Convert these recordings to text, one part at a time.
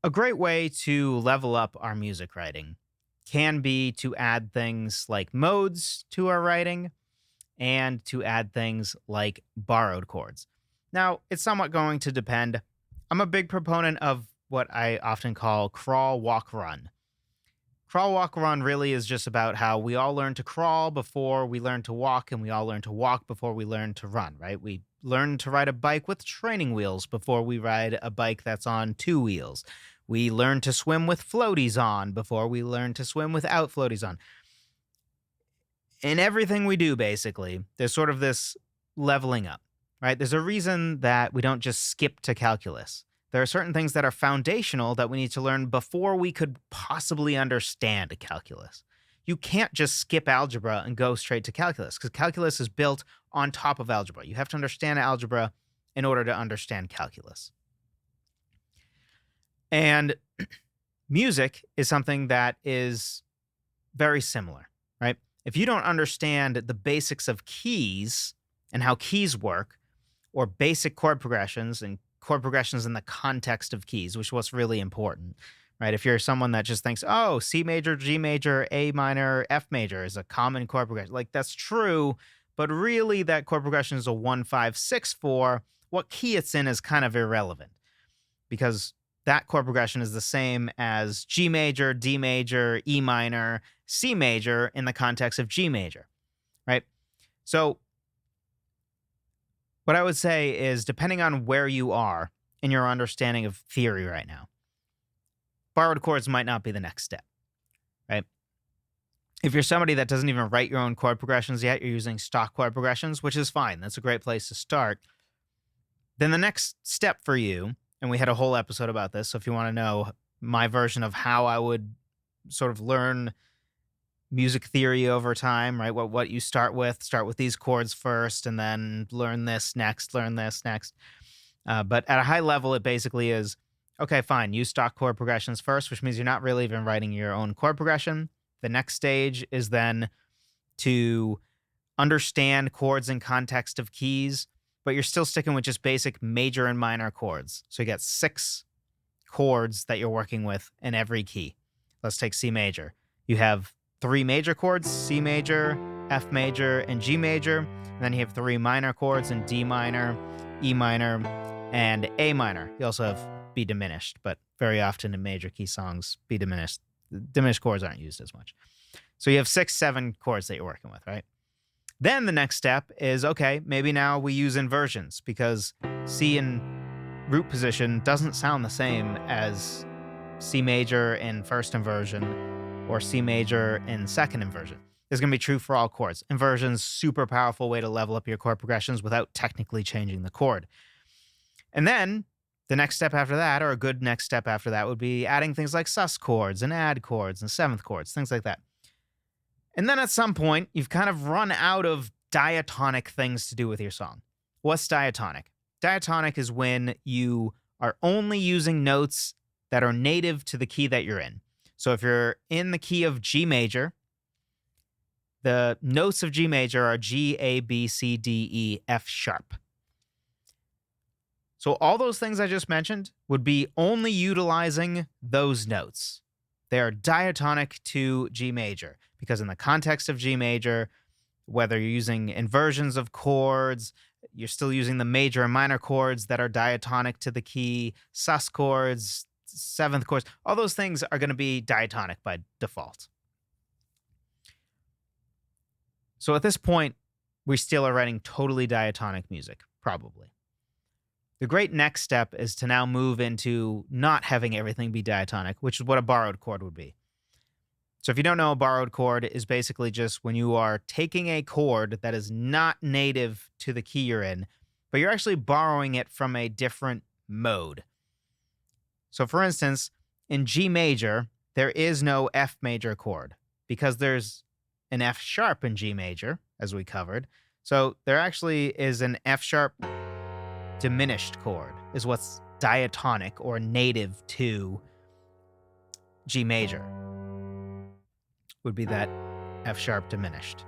A great way to level up our music writing can be to add things like modes to our writing and to add things like borrowed chords. Now, it's somewhat going to depend. I'm a big proponent of what I often call crawl, walk, run. Crawl, walk, run really is just about how we all learn to crawl before we learn to walk, and we all learn to walk before we learn to run, right? We learn to ride a bike with training wheels before we ride a bike that's on two wheels. We learn to swim with floaties on before we learn to swim without floaties on. In everything we do, basically, there's sort of this leveling up, right? There's a reason that we don't just skip to calculus. There are certain things that are foundational that we need to learn before we could possibly understand calculus. You can't just skip algebra and go straight to calculus because calculus is built on top of algebra. You have to understand algebra in order to understand calculus. And music is something that is very similar, right? If you don't understand the basics of keys and how keys work, or basic chord progressions and chord progressions in the context of keys, which is what's really important, right? If you're someone that just thinks, oh, C major, G major, A minor, F major is a common chord progression, like that's true, but really that chord progression is a 1, 5, 6, 4. What key it's in is kind of irrelevant because that chord progression is the same as G major, D major, E minor, C major in the context of G major, right? So what I would say is, depending on where you are in your understanding of theory right now, borrowed chords might not be the next step, right? If you're somebody that doesn't even write your own chord progressions yet, you're using stock chord progressions, which is fine. That's a great place to start. Then the next step for you, and we had a whole episode about this, so if you want to know my version of how I would sort of learn music theory over time, right? What you start with these chords first, and then learn this next. But at a high level, it basically is, okay, fine, use stock chord progressions first, which means you're not really even writing your own chord progression. The next stage is then to understand chords in context of keys, but you're still sticking with just basic major and minor chords. So you get 6 chords that you're working with in every key. Let's take C major. You have 3 major chords, C major, F major, and G major. And then you have 3 minor chords in D minor, E minor, and A minor. You also have B diminished, but very often in major key songs, B diminished. Diminished chords aren't used as much. So you have 6, 7 chords that you're working with, right? Then the next step is, okay, maybe now we use inversions because C in root position doesn't sound the same as C major in first inversion or C major in second inversion. This is going to be true for all chords. Inversion's super powerful way to level up your chord progressions without technically changing the chord. And then the next step after that, or a good next step after that, would be adding things like sus chords and add chords and seventh chords, things like that. And then at some point, you've kind of run out of diatonic things to do with your song. What's diatonic? Diatonic is when you are only using notes that are native to the key that you're in. So if you're in the key of G major, the notes of G major are G, A, B, C, D, E, F sharp. So all those things I just mentioned would be only utilizing those notes. They are diatonic to G major because in the context of G major, whether you're using inversions of chords, you're still using the major and minor chords that are diatonic to the key, sus chords, seventh chords, all those things are going to be diatonic by default. So at this point, we still are writing totally diatonic music, probably. The great next step is to now move into not having everything be diatonic, which is what a borrowed chord would be. So if you don't know, a borrowed chord is basically just when you are taking a chord that is not native to the key you're in, but you're actually borrowing it from a different mode. So for instance, in G major, there is no F major chord because there's an F sharp in G major, as we covered. So there actually is an F sharp diminished chord, is what's diatonic or native to G major, would be that F sharp diminished.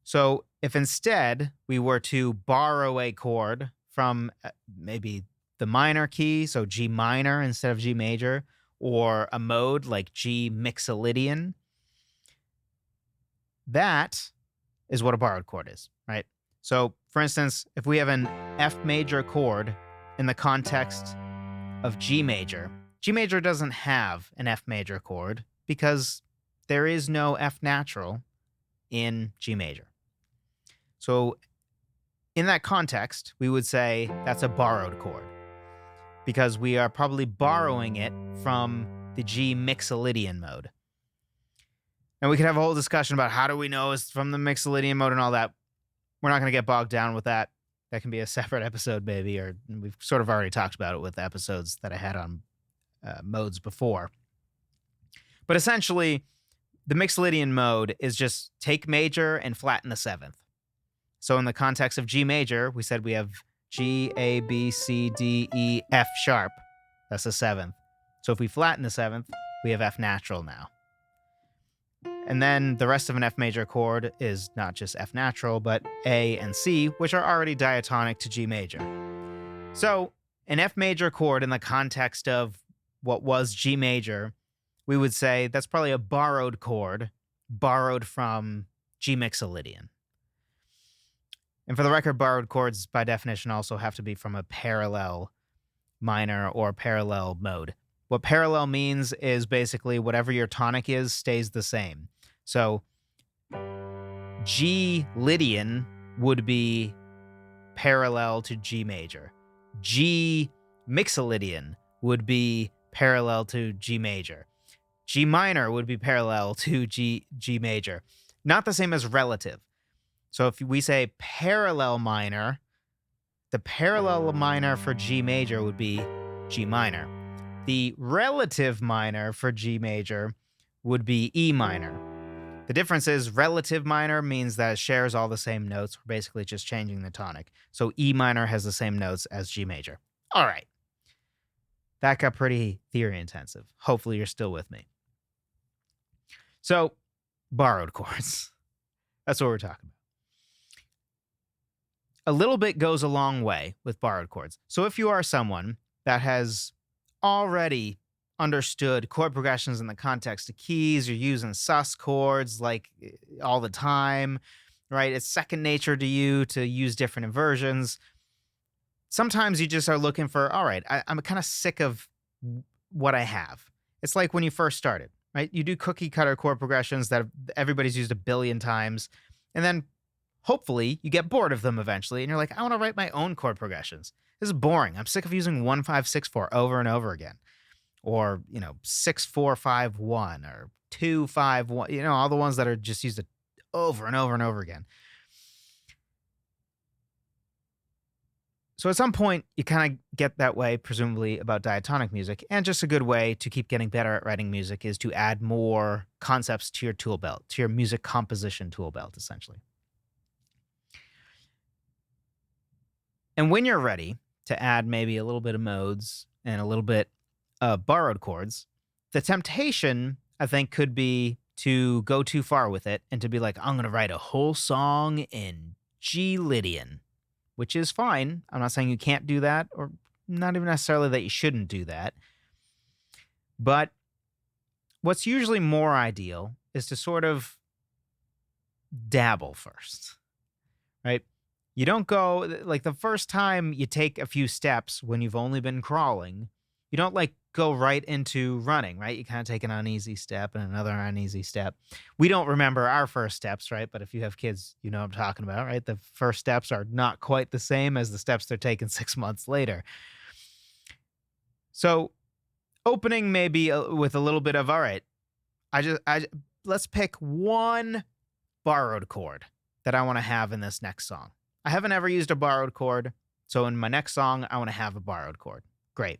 So if instead we were to borrow a chord from maybe the minor key, so G minor instead of G major, or a mode like G mixolydian, that is what a borrowed chord is, right? So, for instance, if we have an F major chord in the context of G major doesn't have an F major chord because there is no F natural in G major. So, in that context, we would say that's a borrowed chord because we are probably borrowing it from the G mixolydian mode. And we could have a whole discussion about how do we know it's from the mixolydian mode and all that. We're not going to get bogged down with that. That can be a separate episode, maybe, or we've sort of already talked about it with episodes that I had on modes before. But essentially, the mixolydian mode is just take major and flatten the seventh. So in the context of G major, we said we have G, A, B, C, D, E, F sharp. That's the seventh. So if we flatten the seventh, we have F natural now. And then the rest of an F major chord is not just F natural, but A and C, which are already diatonic to G major. So an F major chord in the context of what was G major, we would say that's probably a borrowed chord, borrowed from G mixolydian. And for the record, borrowed chords by definition also have to be from a parallel minor or parallel mode. What parallel means is basically whatever your tonic is stays the same. So G Lydian would be parallel to G major. G mixolydian would be parallel to G major. G minor would be parallel to G major. Not the same as relative. So if we say parallel minor, the parallel minor for G major would be G minor. The relative minor for G major would be E minor. The difference is relative minor means that it shares all the same notes. We're basically just changing the tonic. So E minor has the same notes as G major. All right. That got pretty theory intensive. Hopefully you're still with me. So, borrowed chords. That's what we're talking about. A little bit goes a long way with borrowed chords. So if you are someone that has already understood chord progressions in the context of keys, you're using sus chords like all the time, right? It's second nature to you to use different inversions. Sometimes you just are looking for, all right, I'm kind of sick of what I have. It's like when you first started, right? You do cookie cutter chord progressions that everybody's used a billion times, and then hopefully you get bored of them eventually, and you're like, I want to write my own chord progressions. This is boring. I'm sick of using 1 5 6 4 over and over again. Or, 6 4 5 1 or 2 5 1, all the ones that are just used over and over and over again. So at some point, you kind of get that way, presumably, about diatonic music. And just a good way to keep getting better at writing music is to add more concepts to your tool belt, to your music composition tool belt, essentially. And when you're ready to add maybe a little bit of modes and a little bit of borrowed chords, the temptation, I think, could be to go too far with it and to be like, I'm going to write a whole song in G Lydian, which is fine. I'm not saying you can't do that, or not even necessarily that you shouldn't do that. But what's usually more ideal is to sort of dabble first, right? You don't go, like the first time you take a few steps when you've only been crawling, you don't go right into running, right? You kind of take an uneasy step and another uneasy step. We don't remember our first steps, right? But if you have kids, you know what I'm talking about, right? The first steps are not quite the same as the steps they're taking 6 months later. So opening maybe with a little bit of, all right, let's pick one borrowed chord that I want to have in this next song. I haven't ever used a borrowed chord, so in my next song, I want to have a borrowed chord. Great.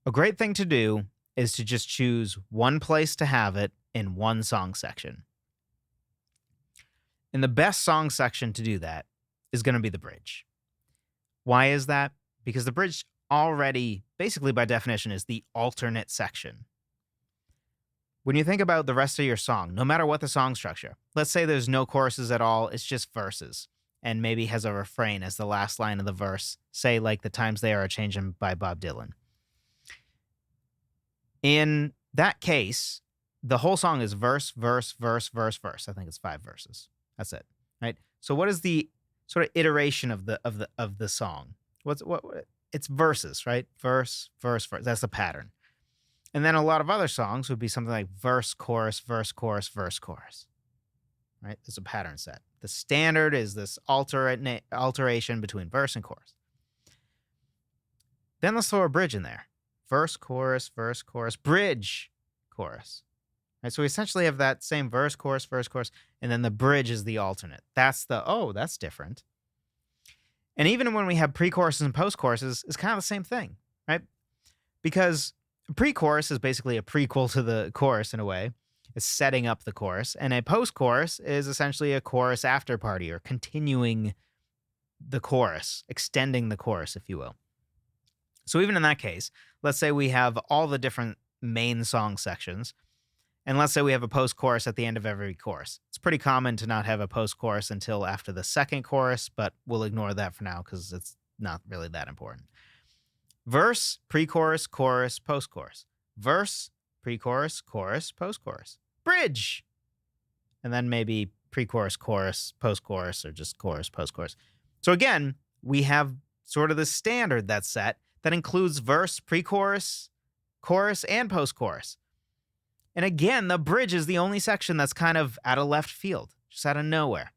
A great thing to do is to just choose one place to have it in one song section. And the best song section to do that is going to be the bridge. Why is that? Because the bridge already, basically by definition, is the alternate section. When you think about the rest of your song, no matter what the song structure, let's say there's no choruses at all, it's just verses. and maybe has a refrain as the last line of the verse, say like The Times They Are A-Changin' by Bob Dylan. In that case, the whole song is verse, verse, verse, verse, verse. I think it's 5 verses. That's it, right? So what is the sort of iteration of the song? What? It's verses, right? Verse, verse, verse. That's the pattern. And then a lot of other songs would be something like verse, chorus, verse, chorus, verse, chorus. Right? There's a pattern set. The standard is this alteration between verse and chorus. Then let's throw a bridge in there. Verse, chorus, bridge, chorus. Right? So we essentially have that same verse, chorus, and then the bridge is the alternate. That's different. And even when we have pre-choruses and post-choruses, it's kind of the same thing, right? Because pre-chorus is basically a prequel to the chorus in a way. It's setting up the chorus. And a post-chorus is essentially a chorus after party, or continuing the chorus, extending the chorus, if you will. So even in that case, let's say we have all the different main song sections, and let's say we have a post-chorus at the end of every chorus. It's pretty common to not have a post-chorus until after the second chorus, but we'll ignore that for now because it's not really that important. Verse, pre-chorus, chorus, post-chorus. Verse, pre-chorus, chorus, post-chorus. Bridge! And then maybe pre-chorus, chorus, post-chorus, or just chorus, post-chorus. So again, we have sort of the standard that's set that includes verse, pre-chorus, chorus, and post-chorus. And again, the bridge is the only section that's kind of out of left field, just out of nowhere.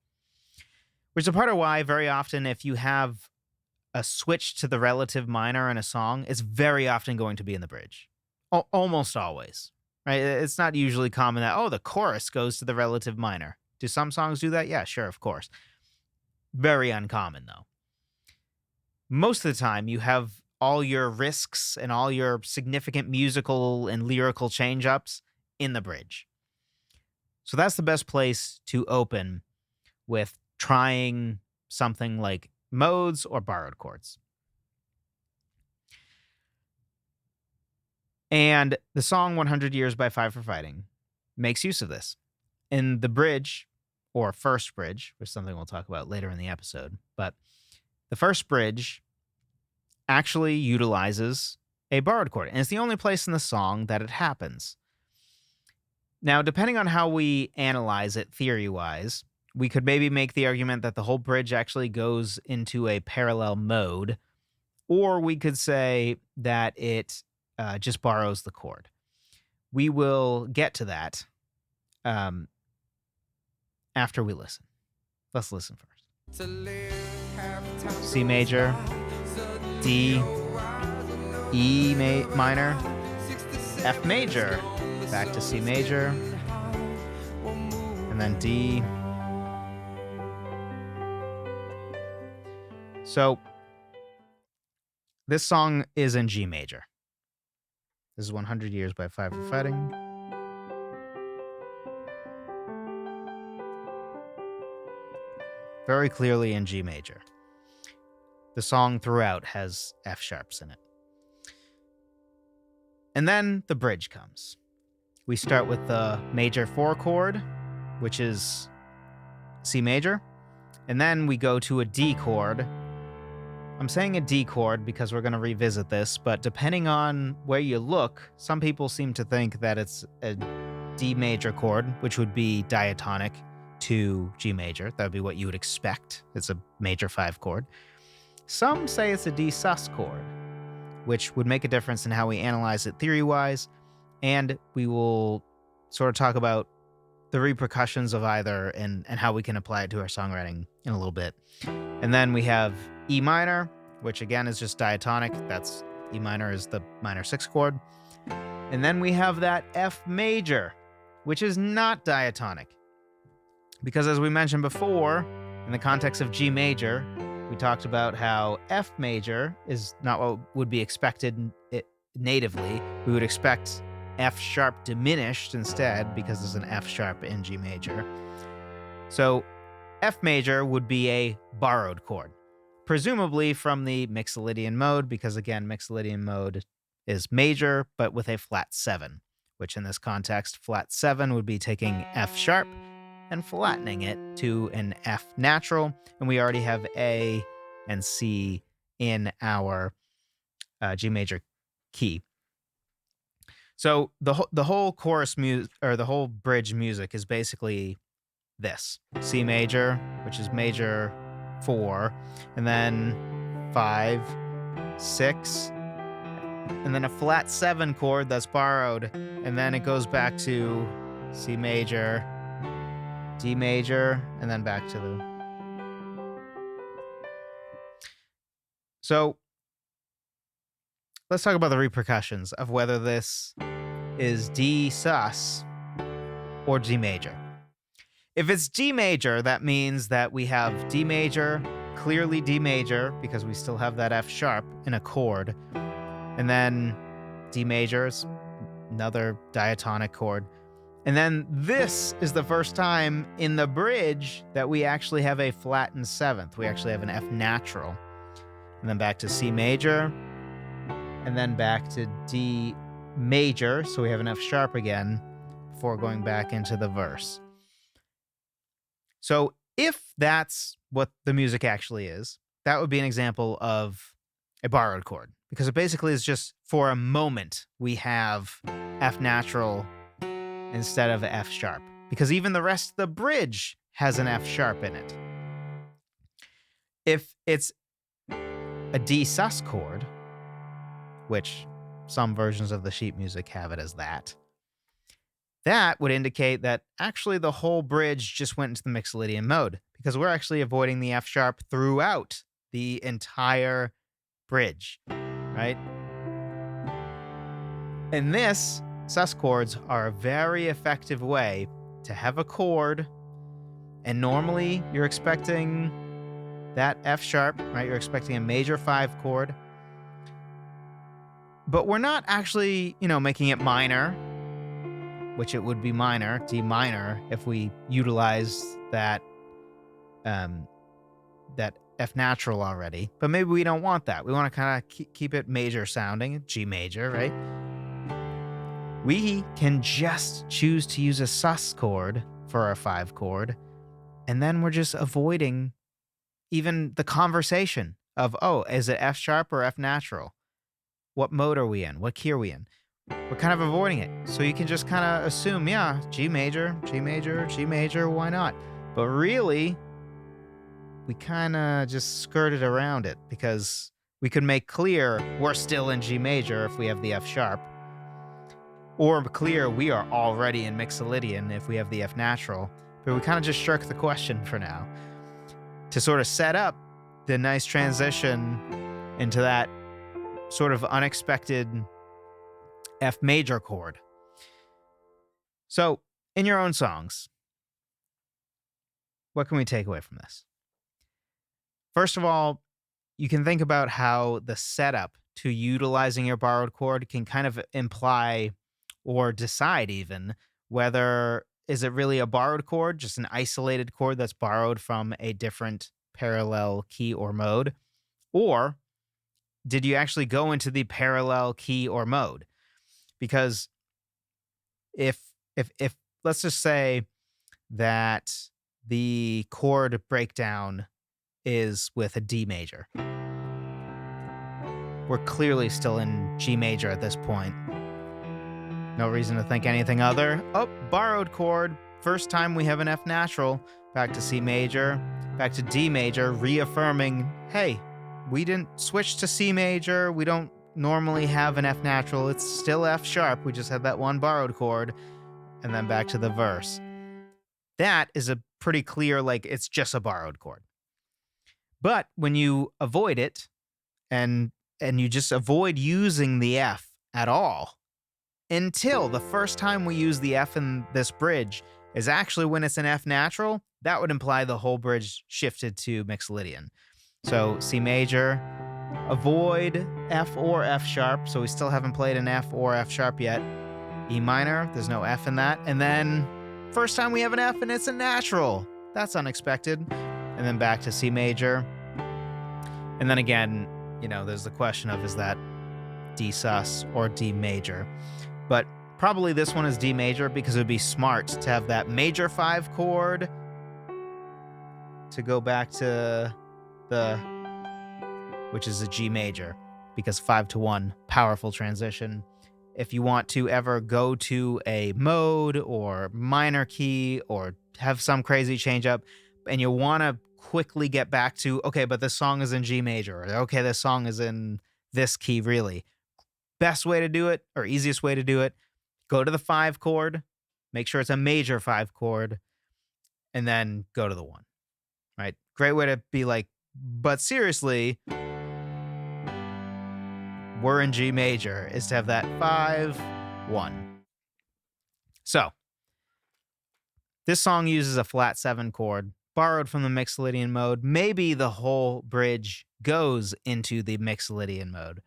Which is a part of why very often if you have a switch to the relative minor in a song, it's very often going to be in the bridge. Almost always, right? It's not usually common that, the chorus goes to the relative minor. Do some songs do that? Yeah, sure, of course. Very uncommon, though. Most of the time, you have all your risks and all your significant musical and lyrical change-ups in the bridge. So that's the best place to open with trying something like modes or borrowed chords. And the song 100 Years by Five for Fighting makes use of this. In the bridge, or first bridge, which is something we'll talk about later in the episode, but the first bridge actually utilizes a borrowed chord, and it's the only place in the song that it happens. Now, depending on how we analyze it theory-wise, we could maybe make the argument that the whole bridge actually goes into a parallel mode, or we could say that it just borrows the chord. We will get to that after we listen. Let's listen first. C major, D, E minor, F major, back to C major, and then D. So this song is in G major. This is 100 Years by Five for Fighting. Very clearly in G major. The song throughout has F sharps in it. And then the bridge comes. We start with the major 4 chord, which is C major, and then we go to a D chord. I'm saying a D chord because we're going to revisit this, but depending on where you look, some people seem to think that it's a D major chord, which would be diatonic to G major. That would be what you would expect. It's a major 5 chord. Some say it's a D sus chord, which would make a difference in how we analyze it theory-wise, and we will sort of talk about the repercussions of either and how we can apply it to our songwriting in a little bit. And then we have E minor, which again is just diatonic. That's E minor is the minor 6 chord. And then we have that F major, which is not diatonic. Because as we mentioned before, in the context of G major, we talked about how F major is not what would be expected natively. We would expect F sharp diminished instead because there's an F sharp in G major. So F major would be a borrowed chord, presumably from the Mixolydian mode, because again, Mixolydian mode is major, but with a flat 7, which in this context, flat 7 would be taking F sharp and flattening it to an F natural. And we already have A and C in our G major key. So the whole chorus music, or the whole bridge music, is basically this: C major, which is major 4, and then 5, 6, and then a flat 7 chord that's borrowed, and then it goes back to C major, D major, and then back to the... So let's talk about the repercussions of whether this is D sus or G major. If it's D major, that means that we have D major, clearly D major, because we still have that F sharp in a chord, and then D major is another diatonic chord. And then this is the first time in the bridge that we actually have a flattened 7th. We actually have an F natural. And then back to C major, and then back to D major, so we have an F sharp again before going back into the verse. So if that's what the music actually is, that would be an example of a borrowed chord, because it basically is just for a moment we have F natural instead of F sharp, because even the rest of the bridge has an F sharp in it. If it's a D sus chord, which some versions of the sheet music have it as that would indicate that actually the whole bridge just went into the Mixolydian mode, because we're actually avoiding the F sharp throughout the entire bridge, right? And this sus chords are a very effective way to have a chord, and normally you're expecting that F sharp, right? You're expecting a major 5 chord, but we're not actually, making it minor, which it would be minor, D minor, if we utilize that F natural already. But maybe we don't want that. We want to kind of keep it major sounding, G major, right? We can just choose to use a sus chord for our 5 chord, and then we're just avoiding even the conversation of, oh, is it F sharp or F natural? What mode are we in? What key are we in? We're kind of avoiding it. So you can just kind of assume, yeah, G major, G major, G major, why not? But really, we kind of just skirted around it, because we could make clear we're still in G major if we have the F sharp, or clear we are already in Mixolydian if we have the F natural. But we kind of just shirk the question for now to sort of set up the nice transition into that sort of unexpected F major chord. So, in your own songs, what can we take away from this? First of all, you can think about how the setup to utilizing your borrowed chord can kind of imply or decide even whether is it really a borrowed chord, just an isolated chord that's borrowed from a different parallel key or mode, or did you actually go into the parallel key or mode? Because if let's just say that the chord breakdown is with a D major, we're clearly still in G major at this point. No reason to think anything other. Oh, borrowed chord. First time we have an F natural. Back to C major, back to D major, reaffirming, hey, we didn't switch to C major. We don't normally have an F natural. It's still F sharp. We just had that one borrowed chord. And then back to the verse. That is a pretty clear, it's just a borrowed chord. But when you avoid it and you just avoid using the F at all until the first time we use the F in this bridge is actually when it's an F natural, that would imply the whole bridge shifted to Mixolydian. So C major, avoid F or F sharp, so we still haven't played an F or F sharp yet. E minor, there's no F in that. And then first time we have an F and it's a natural. That's unexpected. And then back to C major. And then again, there's the question of, is that D sus or D major? But Probably this one is D major because it would be smart to have that major 5 chord to go back to which is a G major, because 5 to 1, powerful transition. If you want to ever go to a mode or minor key or have some crazy change up and you want to quickly get back to, okay, but this song is in G major, or okay, this song is in this key, really. Best way to do it, or easiest way to do it, go to the 5 chord, make sure it's a major 5 chord, and then go to the 1, right? Great way to be like, but seriously, we're in G major, is to have that 5, 1. So, this song uses a flat 7 chord, borrowed from the Mixolydian mode. Maybe the whole bridge goes into the Mixolydian mode.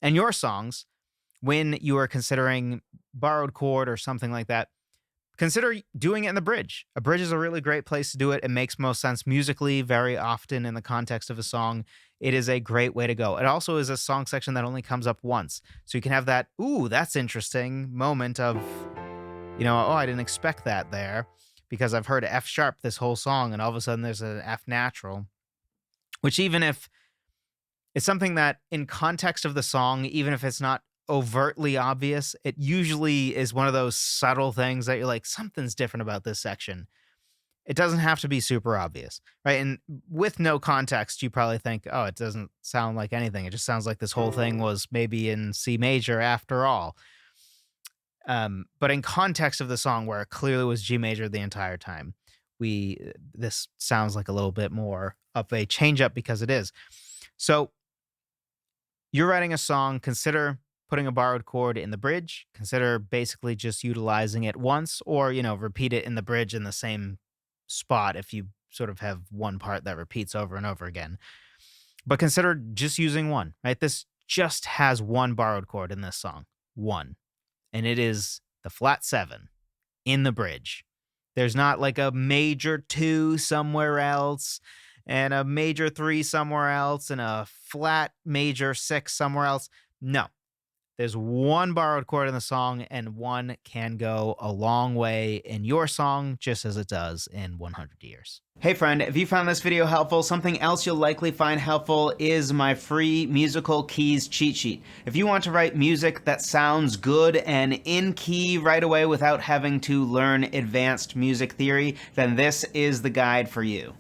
And your songs, when you are considering borrowed chord or something like that, consider doing it in the bridge. A bridge is a really great place to do it. It makes most sense musically very often in the context of a song. It is a great way to go. It also is a song section that only comes up once. So you can have that, ooh, that's interesting moment of, oh, I didn't expect that there, because I've heard F sharp this whole song and all of a sudden there's an F natural, which even if it's something that in context of the song, even if it's not overtly obvious, it usually is one of those subtle things that you're like, something's different about this section. It doesn't have to be super obvious, right? And with no context, you probably think, oh, it doesn't sound like anything. It just sounds like this whole thing was maybe in C major after all. But in context of the song, where it clearly was G major the entire time, this sounds like a little bit more of a change up because it is. So you're writing a song, consider putting a borrowed chord in the bridge, consider basically just utilizing it once, or, repeat it in the bridge in the same spot if you sort of have one part that repeats over and over again. But consider just using one, right? This just has one borrowed chord in this song, one. And it is the flat 7 in the bridge. There's not like a major 2 somewhere else and a major 3 somewhere else and a flat major 6 somewhere else. No. There's one borrowed chord in the song, and one can go a long way in your song, just as it does in 100 years. Hey friend, if you found this video helpful, something else you'll likely find helpful is my free musical keys cheat sheet. If you want to write music that sounds good and in key right away without having to learn advanced music theory, then this is the guide for you.